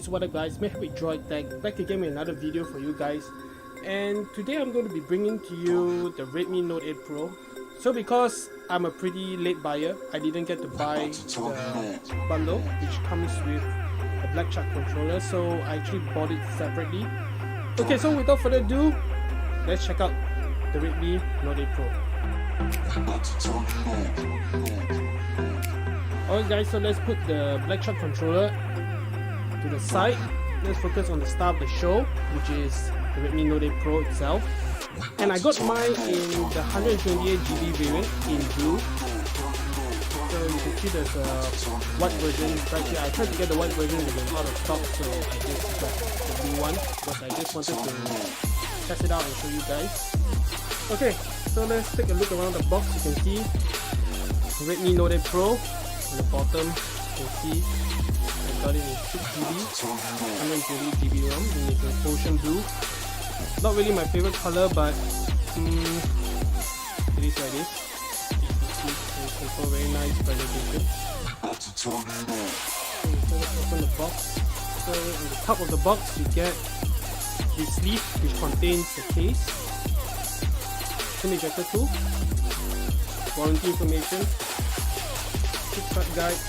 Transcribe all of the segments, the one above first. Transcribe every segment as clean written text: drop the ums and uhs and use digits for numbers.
So what up guys, Mayhappy Droid Tech back again with another video for you guys. And today I'm going to be bringing to you the Redmi Note 8 Pro. So because I'm a pretty late buyer, I didn't get to buy the bundle which comes with a black shark controller, so I actually bought it separately. Okay, so without further ado, let's check out the Redmi Note 8 Pro. Alright guys, so let's put the black shark controller to the side. Let's focus on the star of the show, which is the Redmi Note 8 Pro itself. And I got mine in the 128GB variant in blue. So you can see there's a white version right here. I tried to get the white version but it's out of stock, so I just got the blue one because I just wanted to test it out and show you guys. Okay, so let's take a look around the box. You can see Redmi Note 8 Pro. On the bottom, you can see I got it in 6GB, 128GB ROM, and it's in ocean blue. Not really my favorite color, but it is what it is. It's also very nice presentation. So let's open the box. So on the top of the box, you get this sleeve which contains the case, SIM ejector tool, warranty information, quick start guide,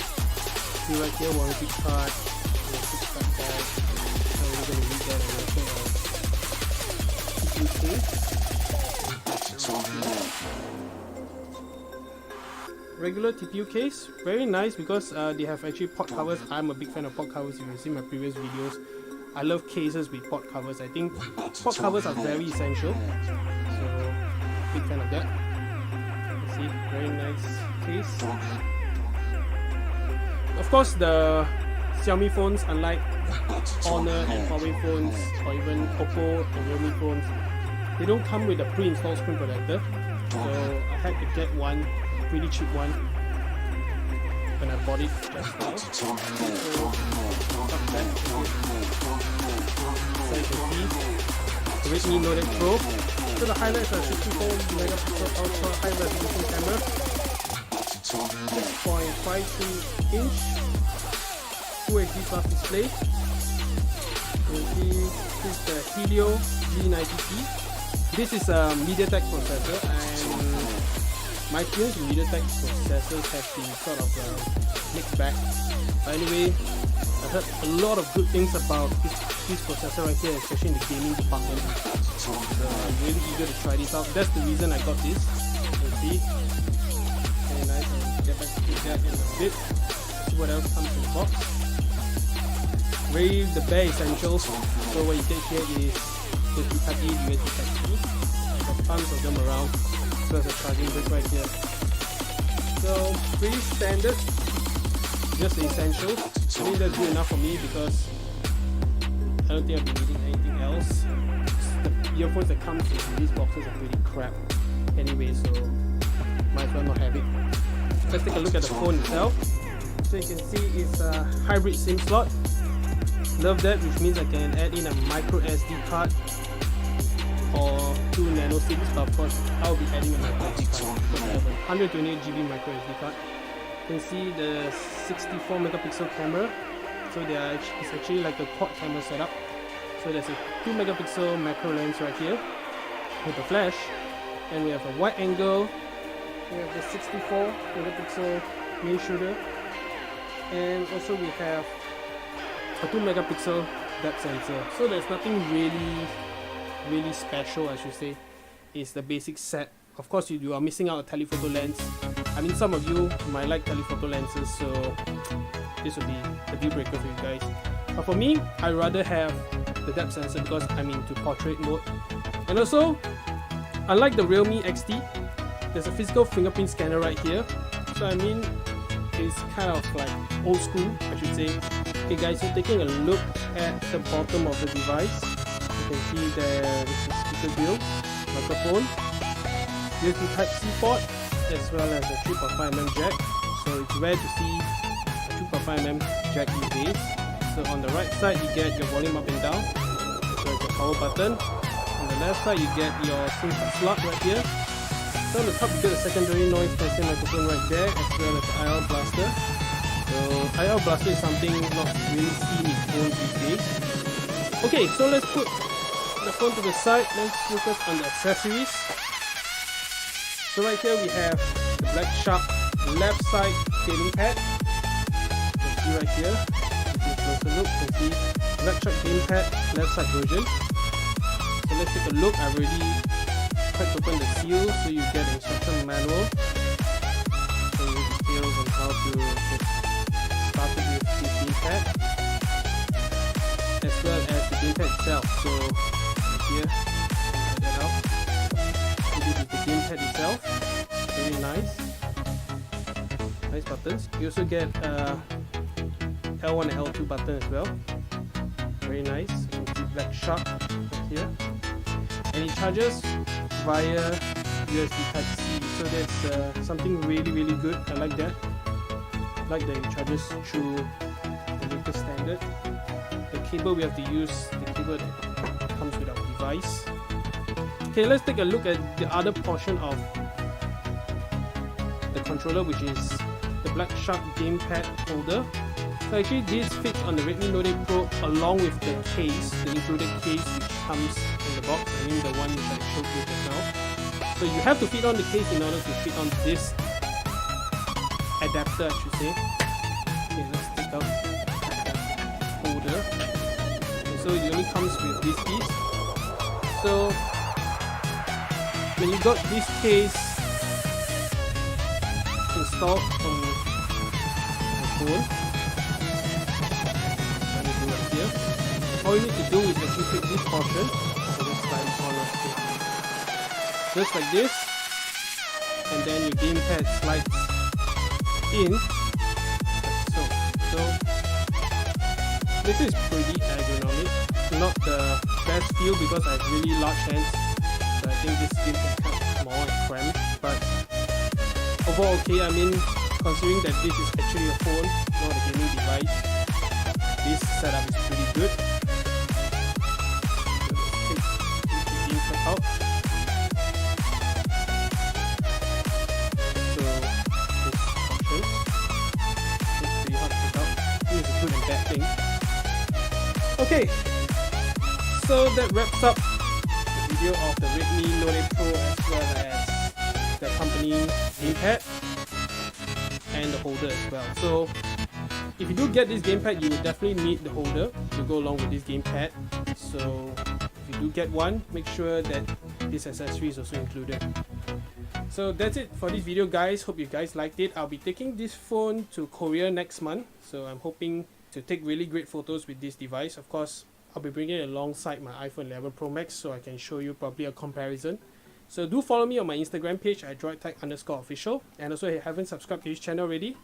see right here, warranty card, and a quick start guide. So we're going to read that and also CPU case. Regular TPU case, very nice because they have actually pot covers. I'm a big fan of pot covers. If you've seen my previous videos, I love cases with pot covers. I think pot covers are very essential, so big fan of that. You see, very nice case. Of course, the Xiaomi phones, unlike Honor and Huawei phones, or even Oppo and Realme phones, they don't come with a pre-installed screen protector. So I had to get one, a pretty cheap one, when I bought it just now. So you can see the Redmi Note 8 Pro. So the highlights are 64MP ultra high resolution camera, 6.52 inch Full HD Plus display. You can see this is the Helio G90T. This is a MediaTek processor, and my experience with MediaTek processors has been sort of mixed bag. But anyway, I heard a lot of good things about this processor right here, especially in the gaming department. So I'm really eager to try this out. That's the reason I got this. You see, very nice. I'll get back to that in a bit. Let's see what else comes in the box. Very the bare essentials. So what you get here is USB Type A, USB Type C. Got tons of them around. There's a charging brick right here. So pretty standard, just the essentials. I think that's good enough for me because I don't think I'll be needing anything else. The earphones that come in these boxes are pretty crap anyway, so might as well not have it. Let's take a look at the phone itself. So you can see it's a hybrid SIM slot. Love that, which means I can add in a micro SD card or 2 nano SIMs, but of course I'll be adding a micro SD card because I have a 128GB micro SD card. You can see the 64 megapixel camera. So it's actually like a quad camera setup. So there's a 2 megapixel macro lens right here with the flash, and we have a wide angle. We have the 64 megapixel main shooter, and also we have a 2 megapixel depth sensor. So there's nothing really special, I should say. It's the basic set. Of course, you are missing out a telephoto lens. I mean, some of you might like telephoto lenses, so this will be the deal breaker for you guys. But for me, I'd rather have the depth sensor because I'm into portrait mode. And also, unlike the Realme XT, there's a physical fingerprint scanner right here. So I mean, it's kind of like old school, I should say. Okay guys, so taking a look at the bottom of the device, you can see there is a speaker grill, microphone, USB Type-C port, as well as a 3.5mm jack. So it's rare to see a 2.5mm jack these days. So on the right side you get your volume up and down, so it's a power button. On the left side you get your SIM card slot right here. So on the top you get a secondary noise cancelling microphone right there, as well as the IR blaster. So IR blaster is something not really seen in phones these days. Okay, so let's put the phone to the side. Let's focus on the accessories. So right here we have the Black Shark left side gaming pad. You can see right here, if you closer look, you can see Black Shark gamepad left side version. So let's take a look. I've already cracked open the seal so you get the instruction manual. So details on how to get started with this gamepad, as well as the gamepad itself. So here, check that out. So this is the gamepad itself. Very nice. Nice buttons. You also get L1 and L2 button as well. Very nice. You can see Black Shark right here. And it charges via USB Type-C. So that's something really good. I like that. I like that it charges through the latest standard. The cable we have to use, the cable that comes with our device. Okay, let's take a look at the other portion of the controller, which is the Black Shark gamepad holder. So actually this fits on the Redmi Note 8 Pro along with the case, the included case which comes in the box. I mean the one which I showed you just now. So you have to fit on the case in order to fit on this adapter, I should say. Okay, let's take out the holder. Okay, so it only comes with this piece. So when you got this case installed on the phone, here, all you need to do is actually take this portion, so just slide it on right here, just like this, and then your gamepad slides in, like so. So this is pretty ergonomic, not the best feel because I have really large hands, so I think this gamepad is kind of small and cramped, but overall okay. I mean, considering that this is actually a phone, not a gaming device, this setup is pretty good. So let's take the gamepad out. So this function is pretty hard to take out. This is a good and bad thing. Okay, so that wraps up the video of the Redmi Note 8 Pro as well as the company gamepad and the holder as well. So if you do get this gamepad, you will definitely need the holder to go along with this gamepad. So if you do get one, make sure that this accessory is also included. So that's it for this video, guys. Hope you guys liked it. I'll be taking this phone to Korea next month, so I'm hoping to take really great photos with this device. Of course, I'll be bringing it alongside my iPhone 11 Pro Max so I can show you probably a comparison. So do follow me on my Instagram page at droidtech_official, and also if you haven't subscribed to this channel already,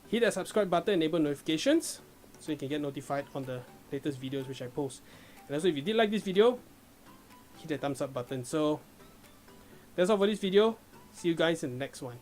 hit that subscribe button, enable notifications so you can get notified on the latest videos which I post. And also if you did like this video, hit the thumbs up button. So that's all for this video. See you guys in the next one.